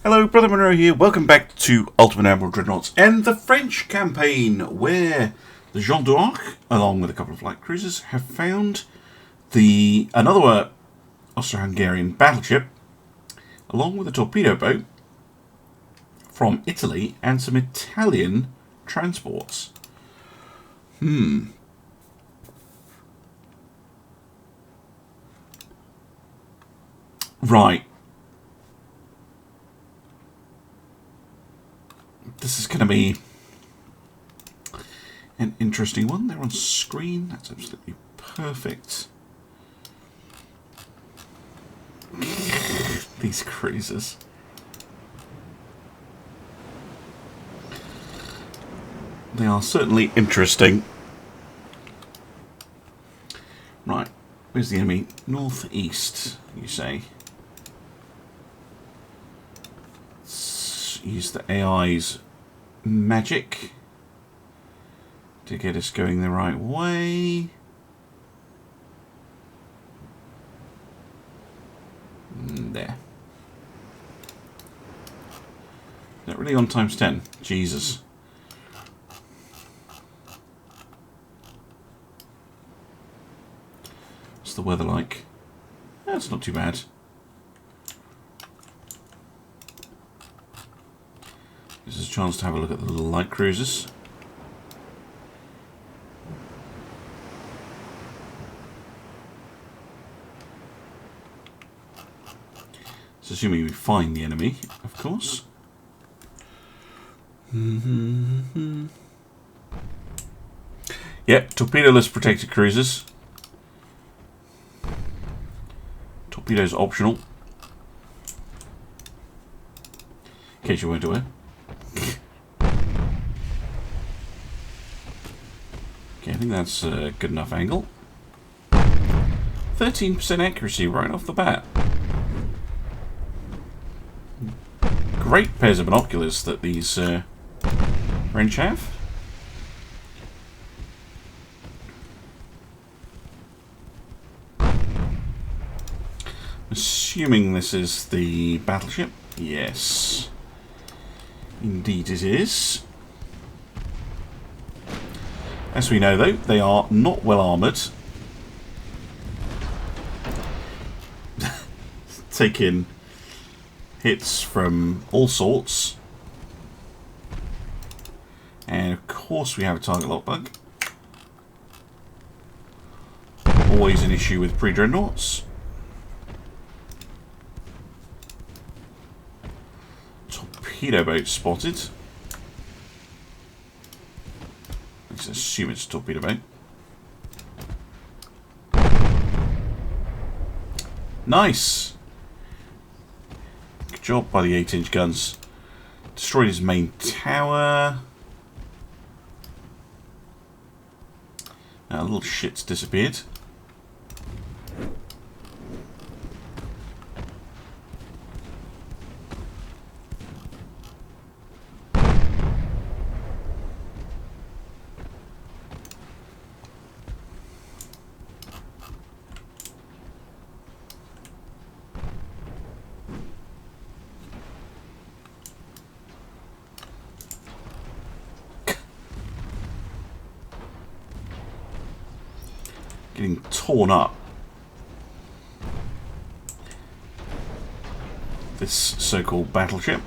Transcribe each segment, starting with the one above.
Hello, Brother Monroe here. Welcome back to Ultimate Admiral Dreadnoughts and the French campaign, where the Jeanne d'Arc, along with a couple of light cruisers, have found another Austo-Hungarian battleship, along with a torpedo boat from Italy and some Italian transports. Right. This is going to be an interesting one. They're on screen. That's absolutely perfect. These cruisers. They are certainly interesting. Right. Where's the enemy? Northeast, you say. Let's use the AI's magic to get us going the right way. There. Not really on times 10. Jesus. What's the weather like? That's not too bad. This is a chance to have a look at the light cruisers. It's assuming we find the enemy, of course. Yep, torpedo-less protected cruisers. Torpedoes optional. In case you weren't aware. Okay, I think that's a good enough angle. 13% accuracy right off the bat. Great pairs of binoculars that these French have. Assuming this is the battleship. Yes. Indeed it is. As we know though, they are not well armoured. Taking hits from all sorts. And of course we have a target lock bug. Always an issue with pre-dreadnoughts. Torpedo boat spotted. Let's assume it's a torpedo boat. Nice! Good job by the 8-inch guns. Destroyed his main tower. Now, a little shit's disappeared. Getting torn up. This so-called battleship.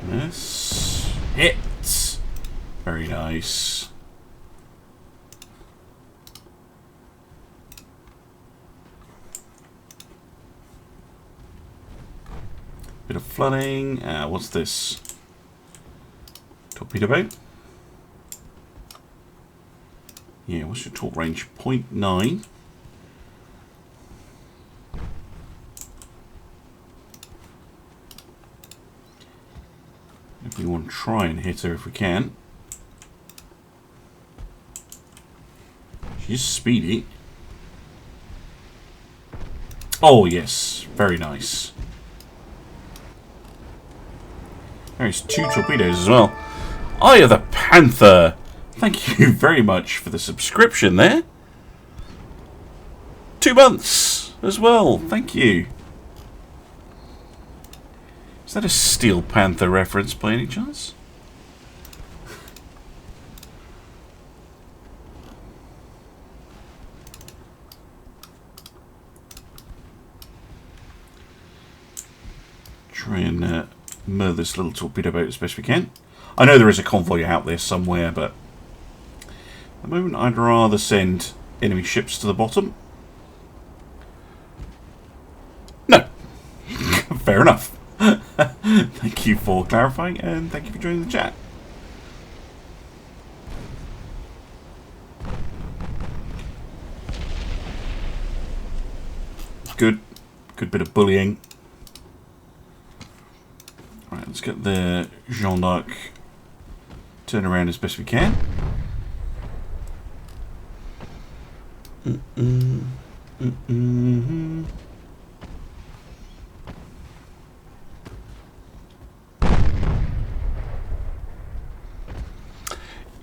Yes. Hit. Very nice. Bit of flooding. What's this? Torpedo boat. Yeah, what's your torque range? 0.9. We want to try and hit her if we can. She's speedy. Oh yes, very nice. There's 2 torpedoes as well. Eye of the Panther! Thank you very much for the subscription there. 2 months as well, thank you. Is that a Steel Panther reference by any chance? Try and murder this little torpedo boat as best we can. I know there is a convoy out there somewhere, but at the moment I'd rather send enemy ships to the bottom. No. Fair enough. Thank you for clarifying, and thank you for joining the chat. Good bit of bullying. Right, let's get the Jeanne d'Arc turned around as best we can.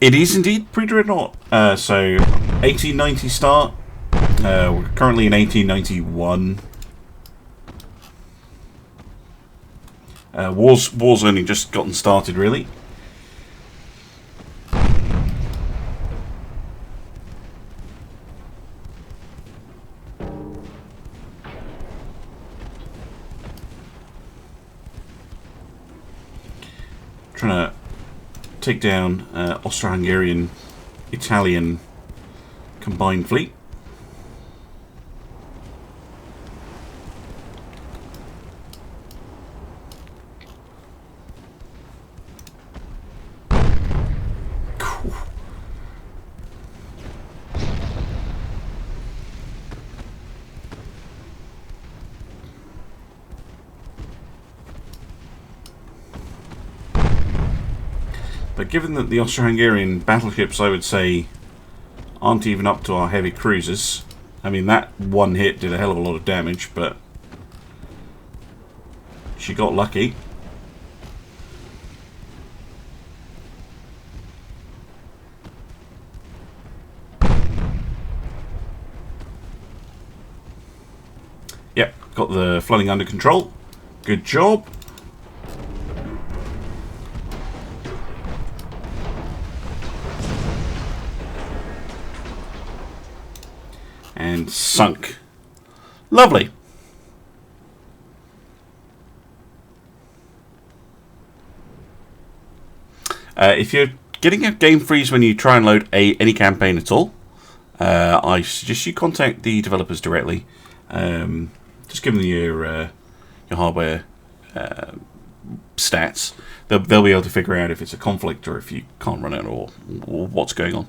It is indeed pre-dreadnought. So 1890 start. We're currently in 1891. War's only just gotten started, really. Trying to take down Austo-Hungarian, Italian combined fleet. But given that the Austo-Hungarian battleships, I would say, aren't even up to our heavy cruisers. I mean, that one hit did a hell of a lot of damage, but she got lucky. Yep, got the flooding under control. Good job. And sunk. Lovely. If you're getting a game freeze when you try and load any campaign at all, I suggest you contact the developers directly. Just give them your hardware stats. They'll be able to figure out if it's a conflict or if you can't run it or what's going on.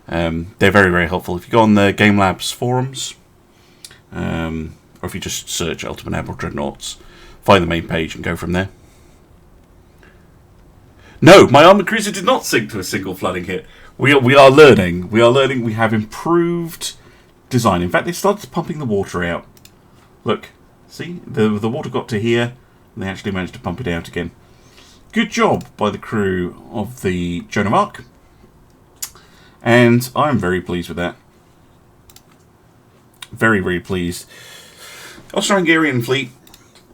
They're very, very helpful. If you go on the Game Labs forums, or if you just search Ultimate Admiral Dreadnoughts, find the main page and go from there. No, my armoured cruiser did not sink to a single flooding hit. We are learning. We are learning. We have improved design. In fact, they started pumping the water out. Look, see? The water got to here, and they actually managed to pump it out again. Good job by the crew of the Joan of Arc. And I'm very pleased with that. Very, very pleased. Austo-Hungarian fleet,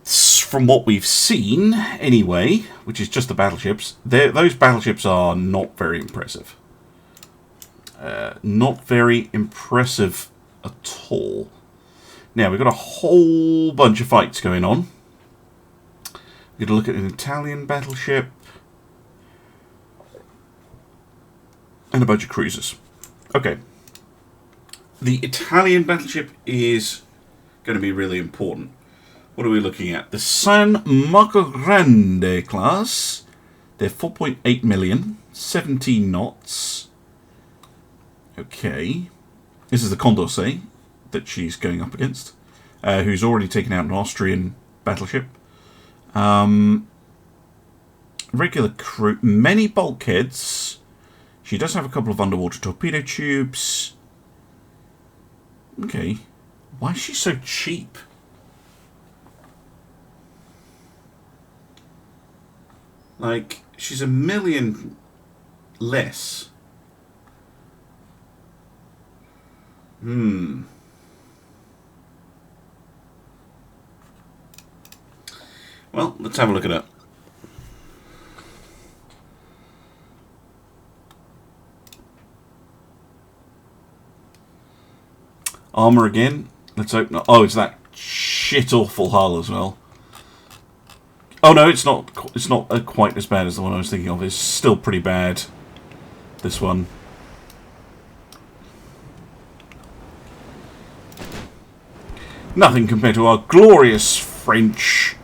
from what we've seen anyway, which is just the battleships, those battleships are not very impressive. Not very impressive at all. Now, we've got a whole bunch of fights going on. We're going to look at an Italian battleship. And a bunch of cruisers. Okay. The Italian battleship is going to be really important. What are we looking at? The San Marco Grande class. They're 4.8 million. 17 knots. Okay. This is the Condorcet that she's going up against. Who's already taken out an Austrian battleship. Regular crew, many bulkheads. She does have a couple of underwater torpedo tubes. Okay. Why is she so cheap? Like, she's $1 million less. Well, let's have a look at it. Armour again. Let's open it. Oh, it's that shit awful hull as well. Oh no, it's not. It's not quite as bad as the one I was thinking of. It's still pretty bad. This one. Nothing compared to our glorious Frenchness.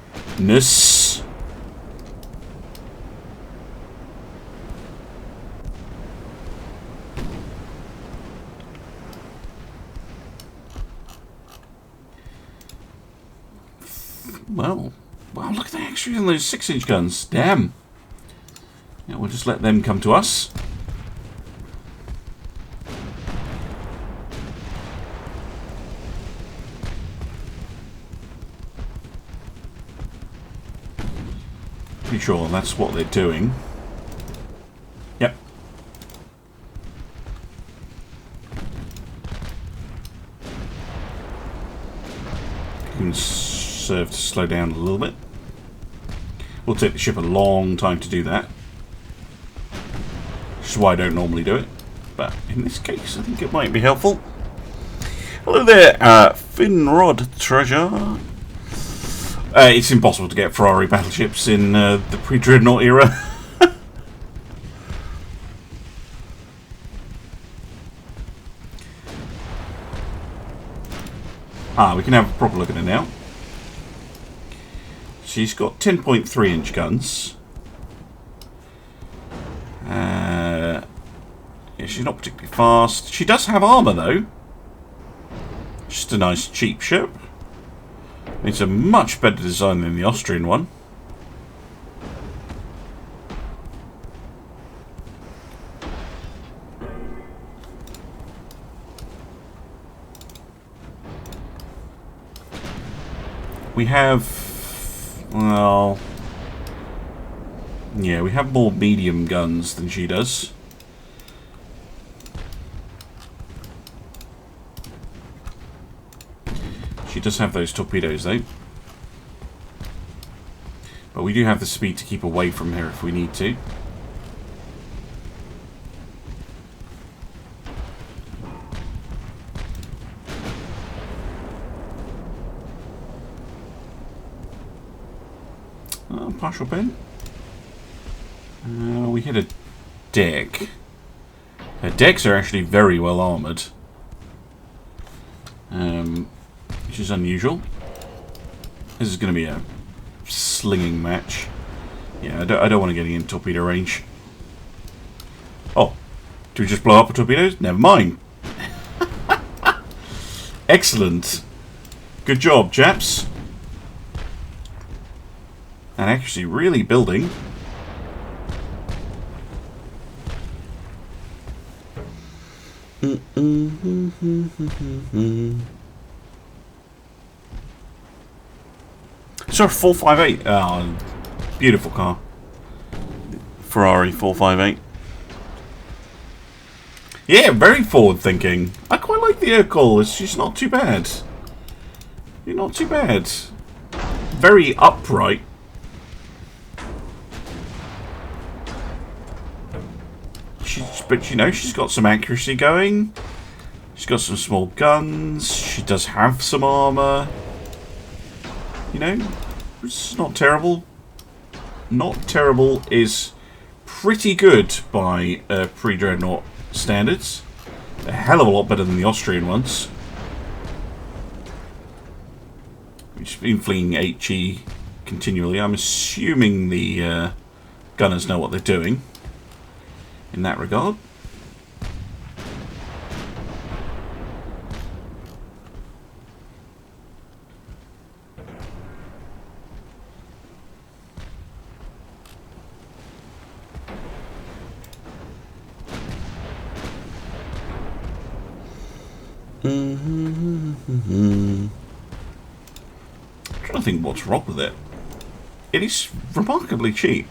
Well, look at the extras on those 6-inch guns. Damn. Yeah, we'll just let them come to us. Pretty sure that's what they're doing. Yep. Can serve to slow down a little bit. Will take the ship a long time to do that. Which is why I don't normally do it. But in this case, I think it might be helpful. Hello there, Finrod Treasure. It's impossible to get Ferrari battleships in the pre-dreadnought era. We can have a proper look at it now. She's got 10.3-inch guns. Yeah, she's not particularly fast. She does have armour, though. Just a nice cheap ship. It's a much better design than the Austrian one. We have... well... yeah, we have more medium guns than she does. She does have those torpedoes, though. But we do have the speed to keep away from her if we need to. Partial pen. We hit a deck. Her decks are actually very well armoured. Which is unusual. This is going to be a slinging match. Yeah, I don't want to get in torpedo range. Oh, do we just blow up with torpedoes? Never mind. Excellent. Good job, chaps. And actually really building. So 458. Oh, beautiful car. Ferrari 458. Yeah, very forward thinking. I quite like the Urkel. It's just not too bad. You're not too bad. Very upright. But you know, she's got some accuracy going. She's got some small guns. She does have some armour. You know, it's not terrible. Not terrible is pretty good by pre-dreadnought standards. A hell of a lot better than the Austrian ones. Which have been fleeing HE continually. I'm assuming the gunners know what they're doing in that regard. I'm trying to think what's wrong with it. It is remarkably cheap.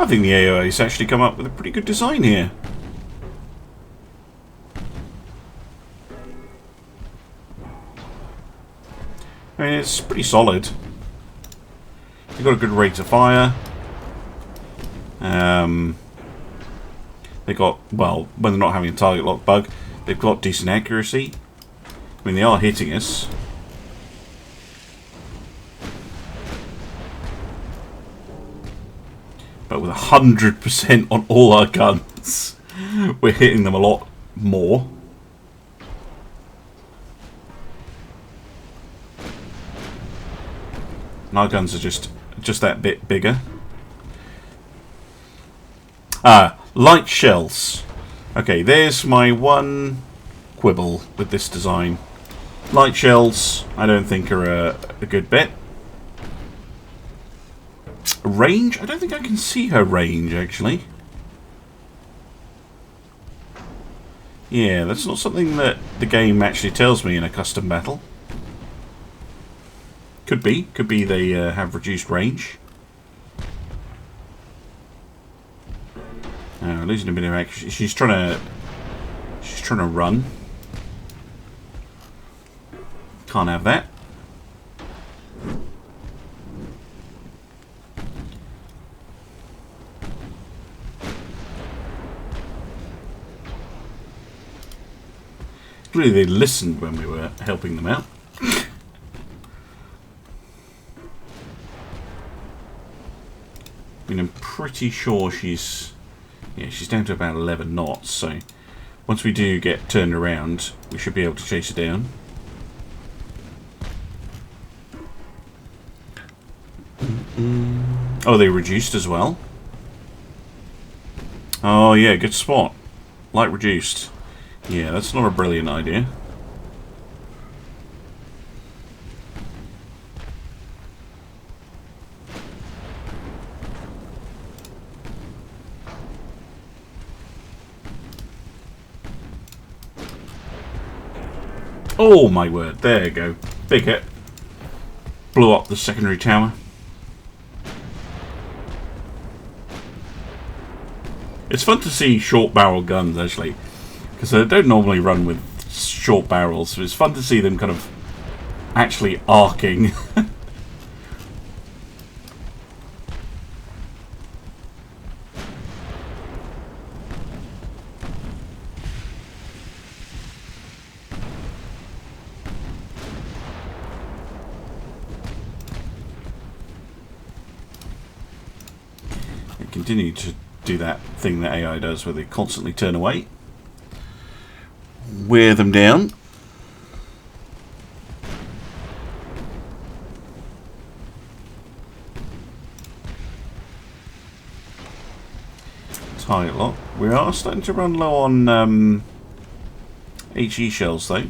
I think the Iroey's actually come up with a pretty good design here. I mean, it's pretty solid. They've got a good rate of fire. They got, well, when they're not having a target lock bug, they've got decent accuracy. I mean, they are hitting us. But with 100% on all our guns, we're hitting them a lot more. And our guns are just that bit bigger. Ah, light shells. Okay, there's my one quibble with this design. Light shells, I don't think are a good bet. Range? I don't think I can see her range, actually. Yeah, that's not something that the game actually tells me in a custom battle. Could be they have reduced range. Losing a bit of action. She's trying to run. Can't have that. Clearly they listened when we were helping them out. I mean, I'm pretty sure she's down to about 11 knots, so once we do get turned around, we should be able to chase her down. Oh, they reduced as well. Oh yeah, good spot. Light reduced. Yeah, that's not a brilliant idea. Oh my word, there you go. Big hit. Blew up the secondary tower. It's fun to see short barrel guns actually, because they don't normally run with short barrels, so it's fun to see them kind of actually arcing. Continue to do that thing that AI does where they constantly turn away. Wear them down. Target lock. We are starting to run low on HE shells though.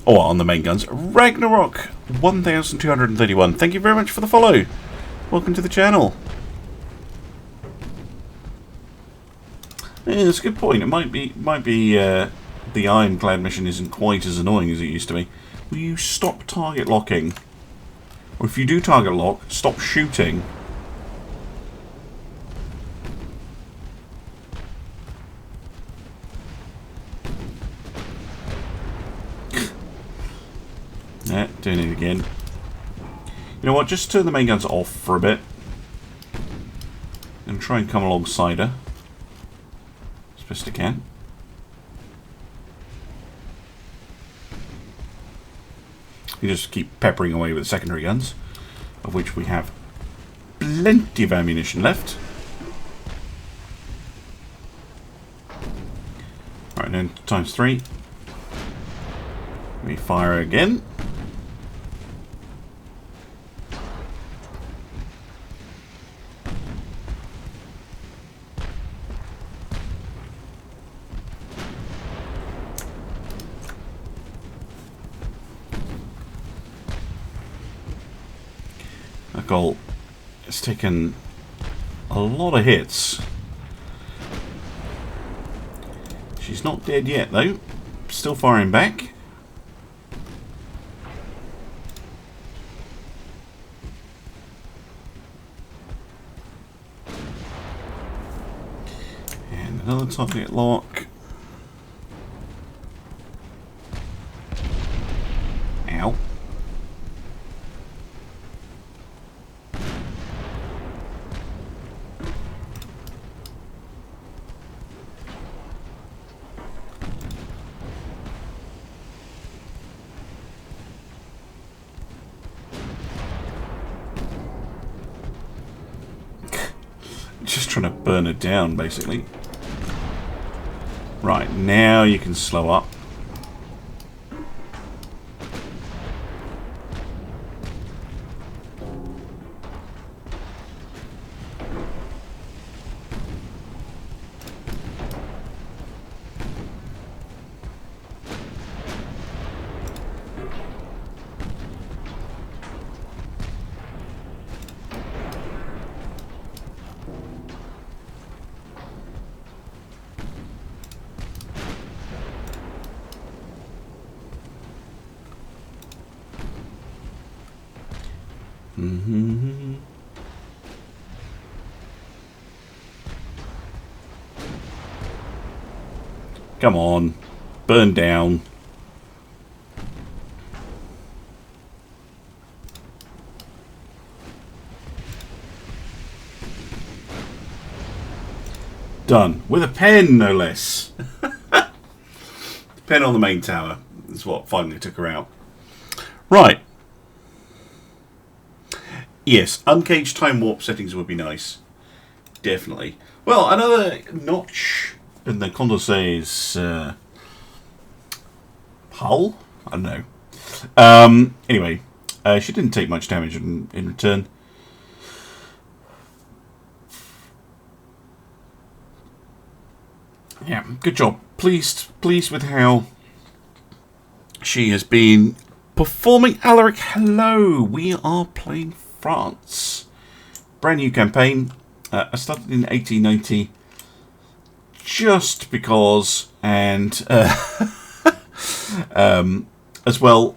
Oh, on the main guns. Ragnarok 1231. Thank you very much for the follow. Welcome to the channel. Yeah, that's a good point. It might be the ironclad mission isn't quite as annoying as it used to be. Will you stop target locking? Or if you do target lock, stop shooting. Yeah, doing it again. You know what, just turn the main guns off for a bit. And try and come alongside her. As best I can. You just keep peppering away with the secondary guns, of which we have plenty of ammunition left. Alright, then times 3. We fire again. That goal has taken a lot of hits. She's not dead yet, though. Still firing back. And another target lock. Ow. Just trying to burn it down, basically. Right, now you can slow up. Come on, burn down. Done. With a pen, no less. The pen on the main tower is what finally took her out. Right. Yes, uncaged time warp settings would be nice. Definitely. Well, another notch in the Condorcet's hull? I don't know. Anyway, she didn't take much damage in return. Yeah, good job. Pleased with how she has been performing. Alaric, hello. We are playing France. Brand new campaign. I started in 1890 just because, and as well,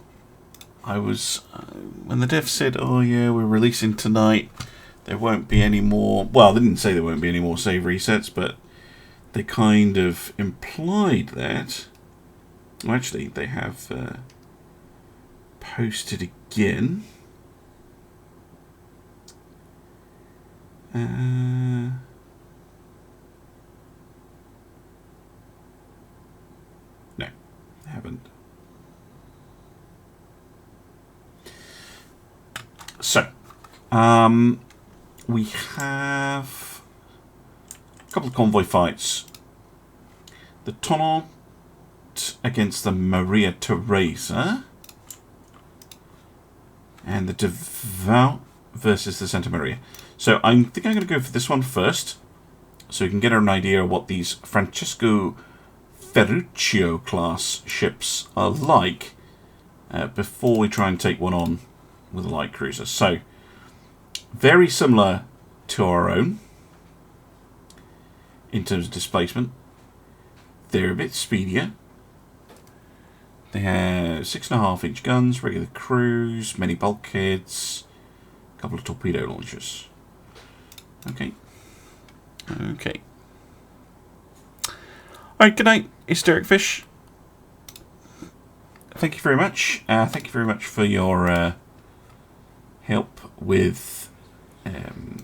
I was when the dev said, "Oh yeah, we're releasing tonight. There won't be any more." Well, they didn't say there won't be any more save resets, but they kind of implied that. Well, actually, they have posted again. No, I haven't. So, we have a couple of convoy fights. The Tonnant against the Maria Teresa. And the Devout versus the Santa Maria. So I think I'm going to go for this one first, so you can get an idea of what these Francesco Ferruccio class ships are like before we try and take one on with a light cruiser. So, very similar to our own in terms of displacement. They're a bit speedier. They have 6.5-inch guns, regular crews, many bulkheads, a couple of torpedo launchers. Okay. Okay. Alright, good night. It's Derek Fish. Thank you very much. Thank you very much for your help with the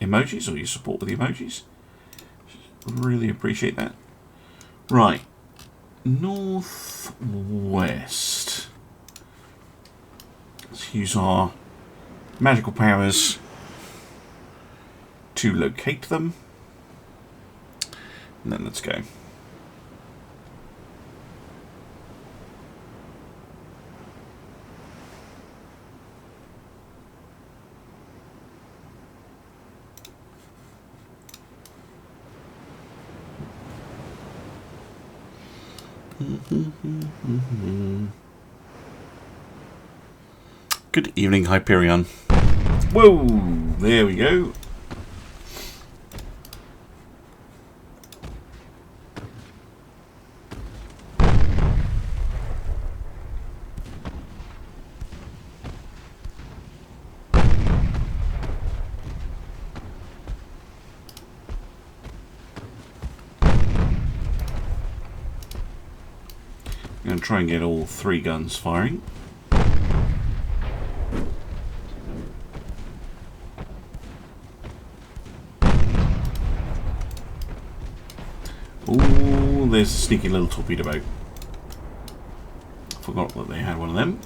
emojis, or your support with the emojis. Really appreciate that. Right. Northwest. Let's use our magical powers to locate them. And then let's go. Good evening, Hyperion. Whoa! There we go. I'm going to try and get all 3 guns firing. Ooh, there's a sneaky little torpedo boat. Forgot that they had one of them.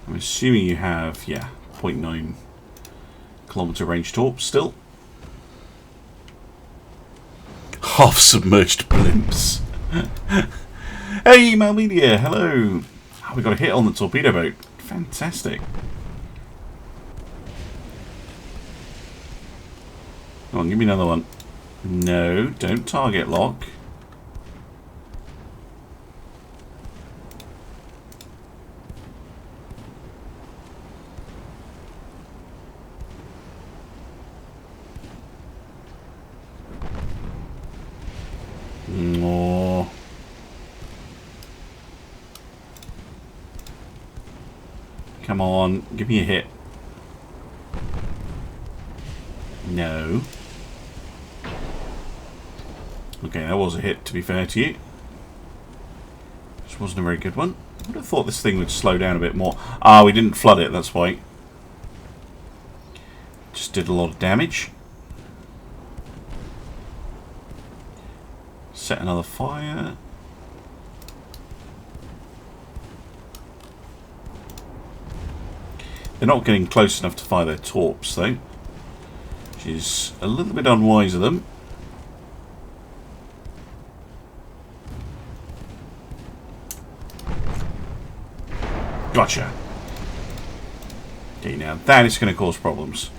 I'm assuming you have, yeah, 0.9 kilometer range torps still. Half submerged blimps. Hey, Malmedia, hello. Oh, we got a hit on the torpedo boat. Fantastic. Come on, give me another one. No, don't target lock. Oh. Come on, give me a hit. No. Okay, that was a hit, to be fair to you. Which wasn't a very good one. I would have thought this thing would slow down a bit more. Ah, we didn't flood it, that's why. Just did a lot of damage. Set another fire. They're not getting close enough to fire their torps, though. Which is a little bit unwise of them. Gotcha. Okay, now that is going to cause problems.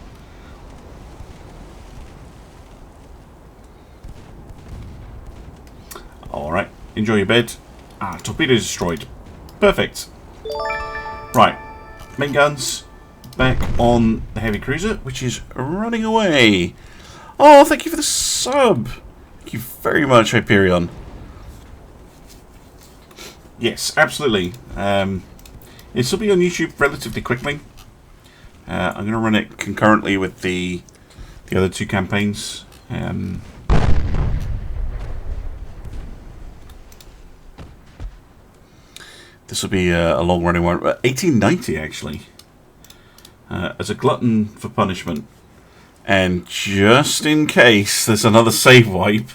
Alright, enjoy your bed. Ah, torpedo destroyed. Perfect. Right, main guns back on the heavy cruiser, which is running away. Oh, thank you for the sub. Thank you very much, Hyperion. Yes, absolutely. This will be on YouTube relatively quickly. I'm going to run it concurrently with the other 2 campaigns. This will be a long-running one. 1890, actually. As a glutton for punishment. And just in case there's another save wipe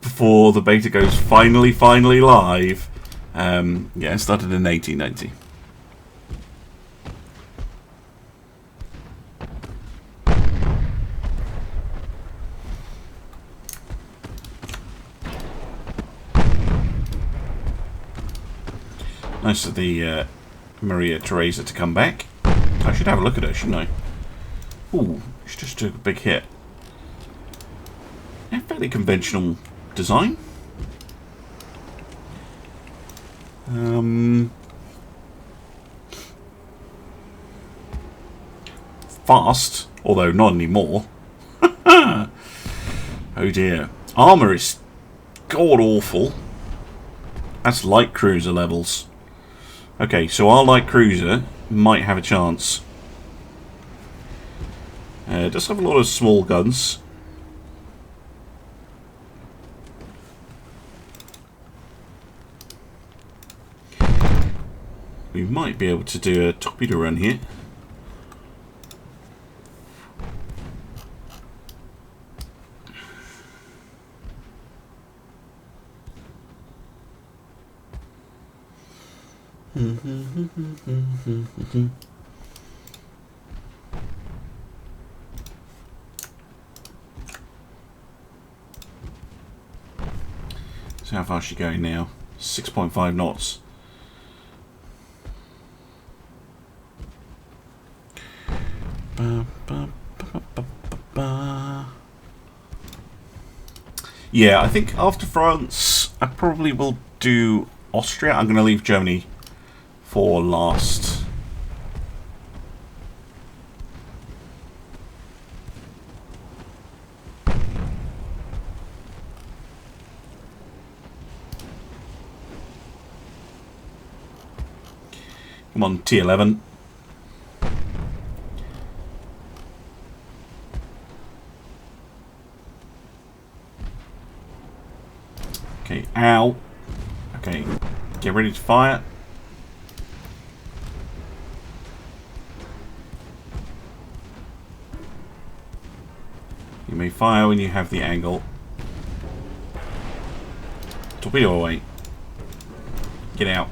before the beta goes finally live. Yeah, it started in 1890. Nice of the Maria Theresa to come back. I should have a look at her, shouldn't I? Ooh, she just took a big hit. Yeah, fairly conventional design. Fast, although not anymore. Oh dear. Armour is god-awful. That's light cruiser levels. Okay, so our light cruiser might have a chance. It does have a lot of small guns. We might be able to do a torpedo run here. So how far is she going now? 6.5 knots. Yeah, I think after France, I probably will do Austria. I'm going to leave Germany for last. Come on, T11. Okay, ow. Okay, get ready to fire. You may fire when you have the angle. Torpedo away. Get out.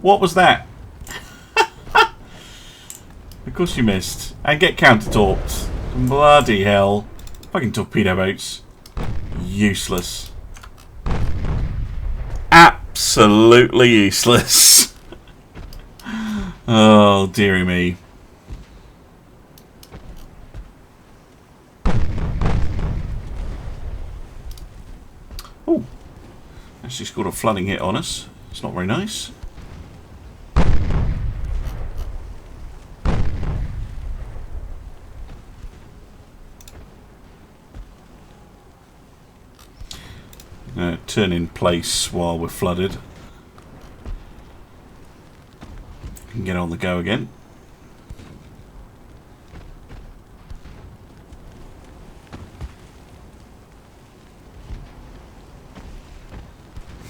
What was that? Of course you missed. And get counter-torped. Bloody hell. Fucking torpedo boats. Useless. Absolutely useless. Oh, dearie me. Oh. Actually scored a flooding hit on us. It's not very nice. Turn in place while we're flooded. Can get on the go again.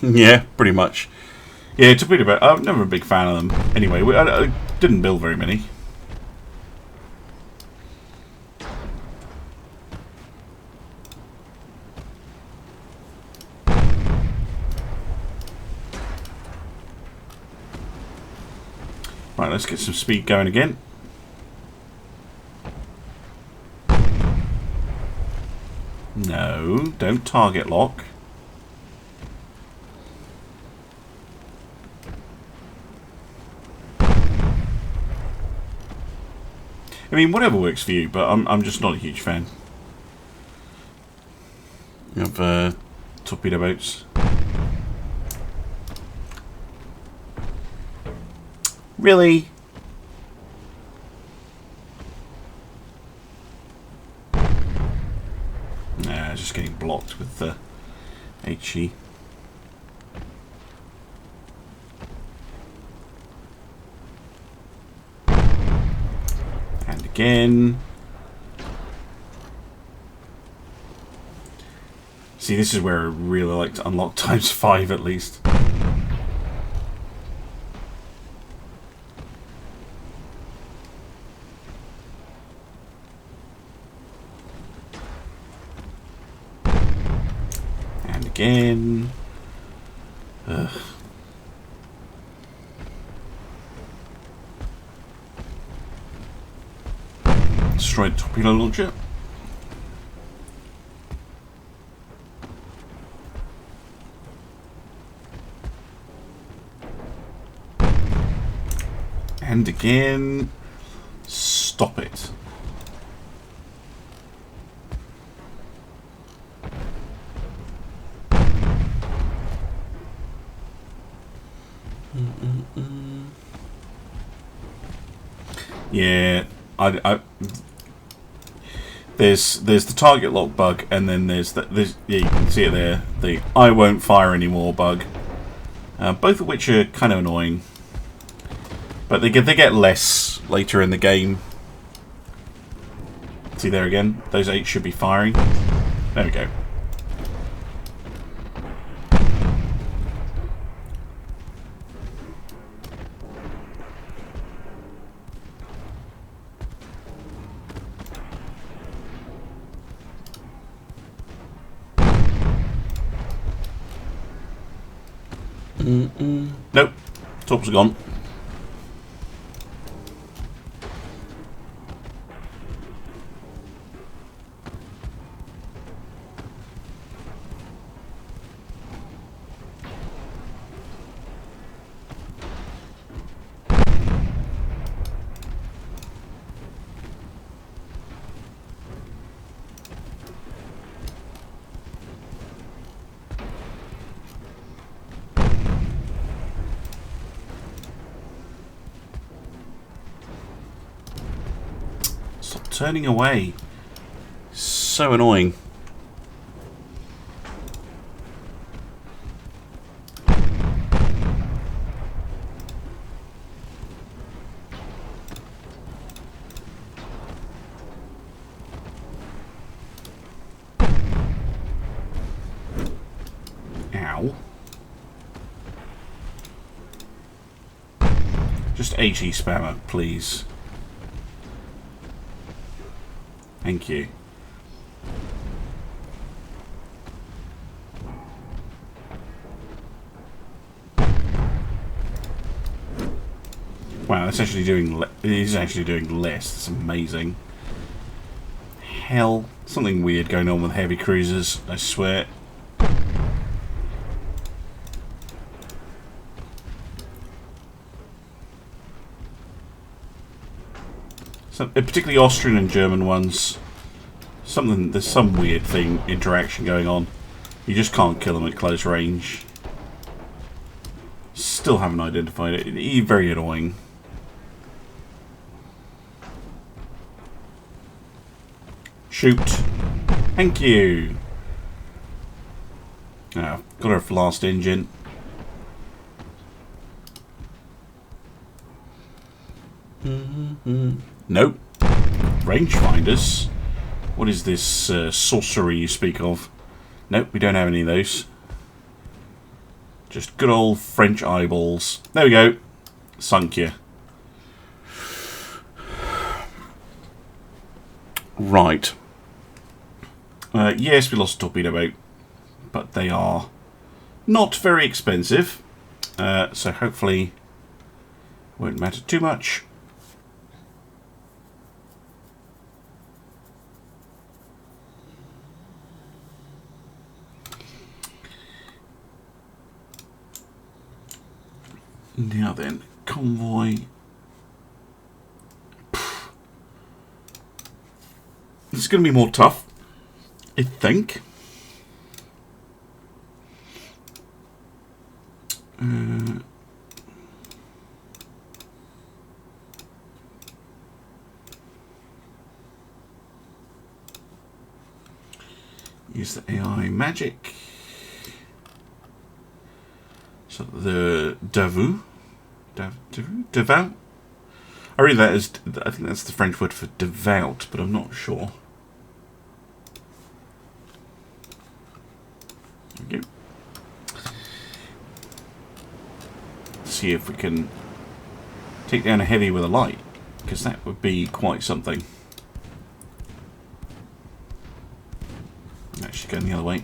Yeah, pretty much. Yeah, torpedo boat. I'm never a big fan of them. Anyway, I didn't build very many. Right, let's get some speed going again. No, don't target lock. I mean, whatever works for you, but I'm just not a huge fan of torpedo boats. Really? Nah, just getting blocked with the HE. And again. See, this is where I really like to unlock ×5 at least. Again. Ugh. Destroyed torpedo launcher. And again. Stop it. Yeah, there's the target lock bug, and then there's yeah, you can see it there, the I won't fire anymore bug. Both of which are kind of annoying, but they get less later in the game. See there again, those 8 should be firing. There we go. Nope, torps are gone. turning away. So annoying. Ow. Just HE spammer, please. Thank you. Wow, it's actually doing. It is actually doing less. That's amazing. Hell, something weird going on with heavy cruisers. I swear. So, particularly Austrian and German ones. There's some weird interaction going on. You just can't kill them at close range. Still haven't identified it. Very annoying. Shoot. Thank you. Got her last engine. Nope. Rangefinders. What is this sorcery you speak of? Nope, we don't have any of those. Just good old French eyeballs. There we go. Sunk you. Right. Yes, we lost a torpedo boat, but they are not very expensive, so hopefully it won't matter too much. Now then, convoy. This is going to be more tough, I think. Use the AI magic. So the Davu? Devout? I read that as, I think that's the French word for devout, but I'm not sure. There we go. See if we can take down a heavy with a light, because that would be quite something. I'm actually going the other way.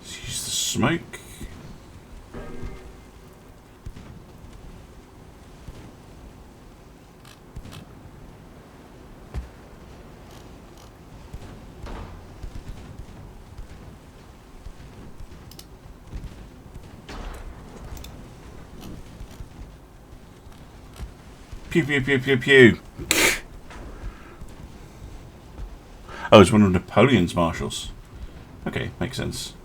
Let's use the smoke. Pew pew pew pew pew. Oh, it's one of Napoleon's marshals. Okay, makes sense.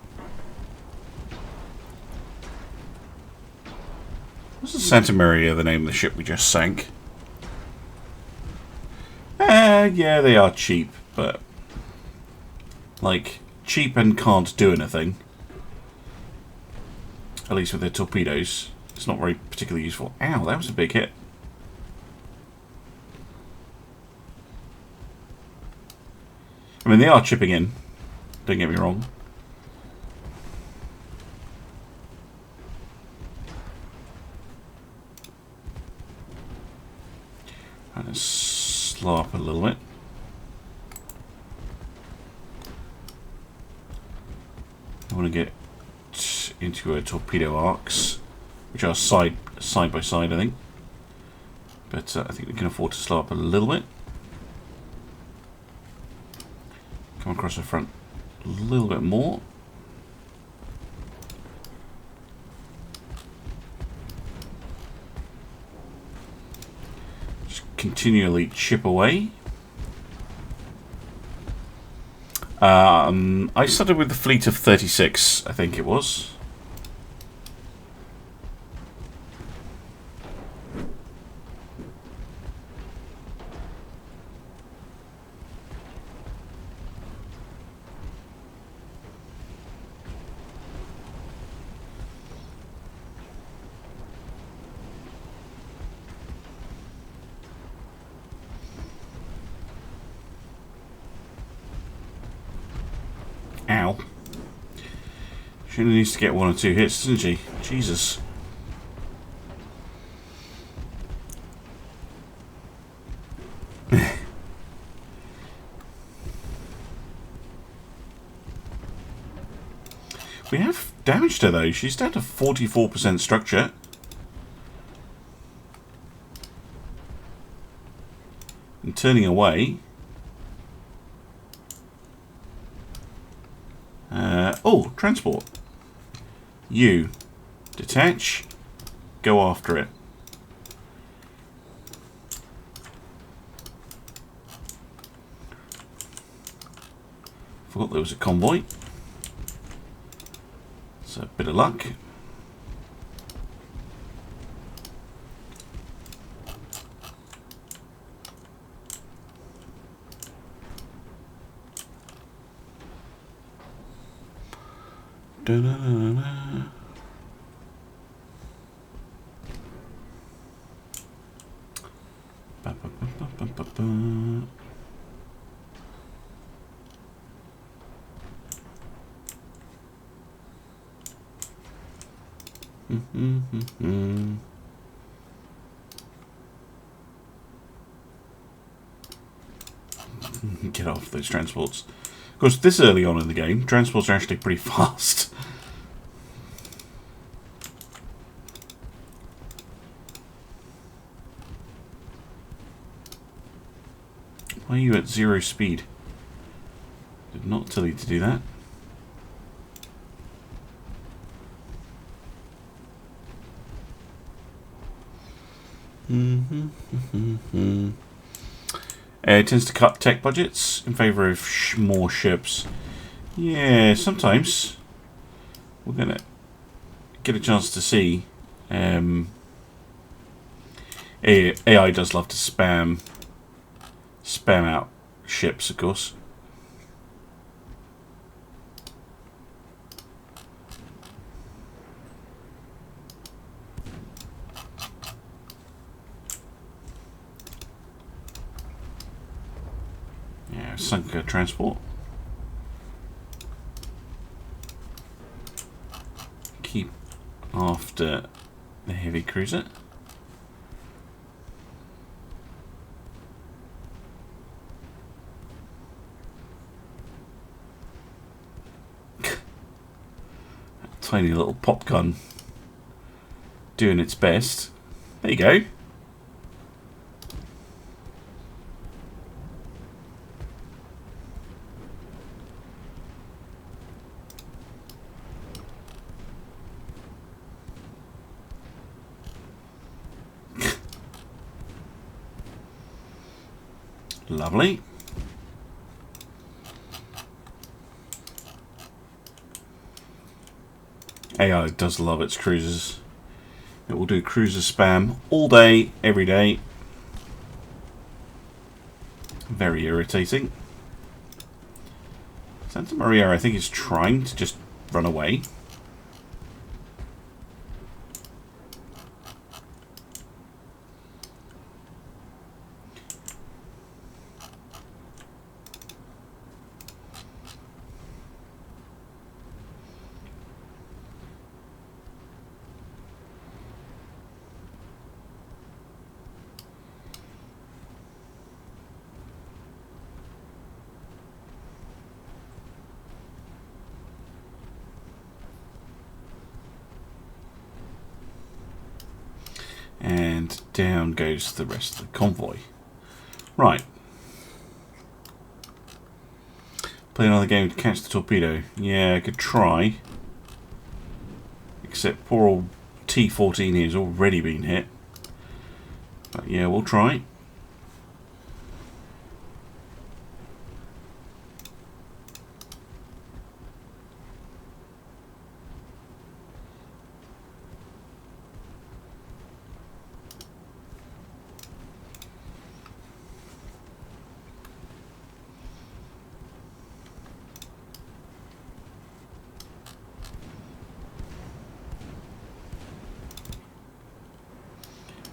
Was the Santa Maria the name of the ship we just sank? Yeah, they are cheap, but like cheap and can't do anything. At least with their torpedoes, it's not very particularly useful. Ow, that was a big hit. I mean, they are chipping in. Don't get me wrong. Let's slow up a little bit. I want to get into a torpedo arcs, which are side by side, I think. But I think we can afford to slow up a little bit. Come across the front a little bit more. Just continually chip away. I started with the fleet of 36, I think it was. Ow. She only needs to get 1 or 2 hits, doesn't she? Jesus. We have damaged her though. She's down to 44% structure. And turning away. Oh, transport. You detach, go after it. Forgot there was a convoy. So a bit of luck. Da-da-da-da-da. Ba-ba-ba-ba-ba-ba. Get off those transports. Of course, this early on in the game, transports are actually pretty fast. Why are you at 0 speed? Did not tell you to do that. It tends to cut tech budgets in favour of more ships. Yeah, sometimes we're gonna get a chance to see. AI does love to spam out ships, of course. Yeah, sunk transport. Keep after the heavy cruiser. Tiny little pop gun doing its best. There you go. Lovely. AI does love its cruisers. It will do cruiser spam all day, every day. Very irritating. Santa Maria, I think, is trying to just run away. And down goes the rest of the convoy. Right. Play another game to catch the torpedo. Yeah, I could try. Except poor old T-14 here has already been hit. But yeah, we'll try.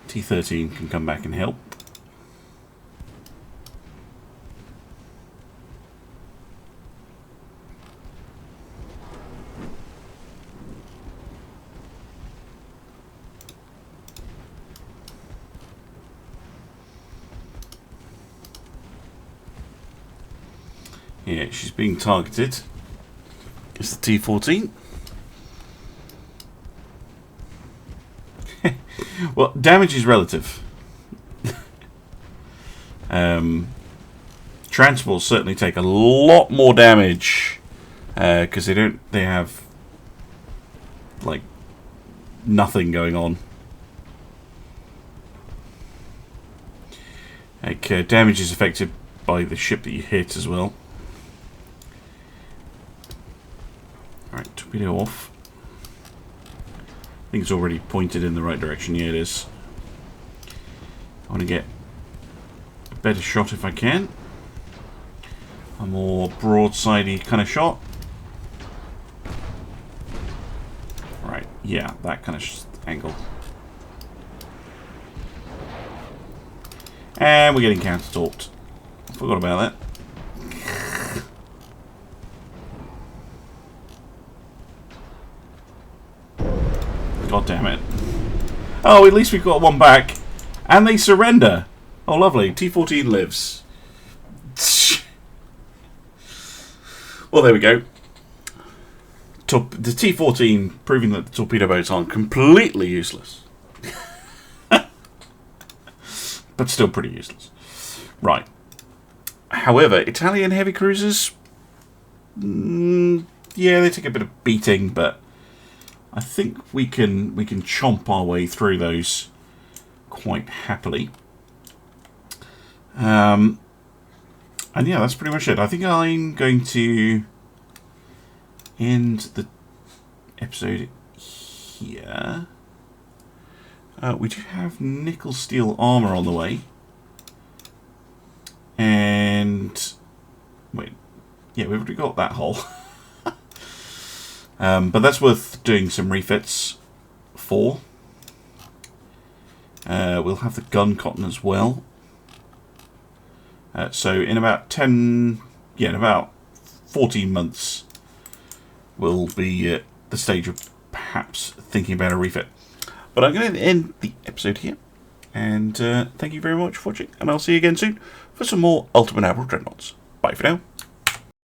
T-13 can come back and help. Yeah, she's being targeted. It's the T-14. Well, damage is relative. Transports certainly take a lot more damage because they have like nothing going on. Like damage is affected by the ship that you hit as well. Alright, torpedo off. I think it's already pointed in the right direction. Yeah, it is. I want to get a better shot if I can. A more broadsidey kind of shot. Right, yeah, that kind of angle. And we're getting counter-torped. Forgot about that. God damn it. Oh, at least we've got one back. And they surrender. Oh, lovely. T-14 lives. Well, there we go. The T-14 proving that the torpedo boats aren't completely useless. But still pretty useless. Right. However, Italian heavy cruisers... yeah, they take a bit of beating, but... I think we can chomp our way through those quite happily. And yeah, that's pretty much it. I think I'm going to end the episode here. We do have nickel steel armor on the way. And wait, yeah, we've already got that hull. But that's worth doing some refits for. We'll have the gun cotton as well. So in about 14 months, we'll be at the stage of perhaps thinking about a refit. But I'm going to end the episode here. And thank you very much for watching. And I'll see you again soon for some more Ultimate Admiral Dreadnoughts. Bye for now.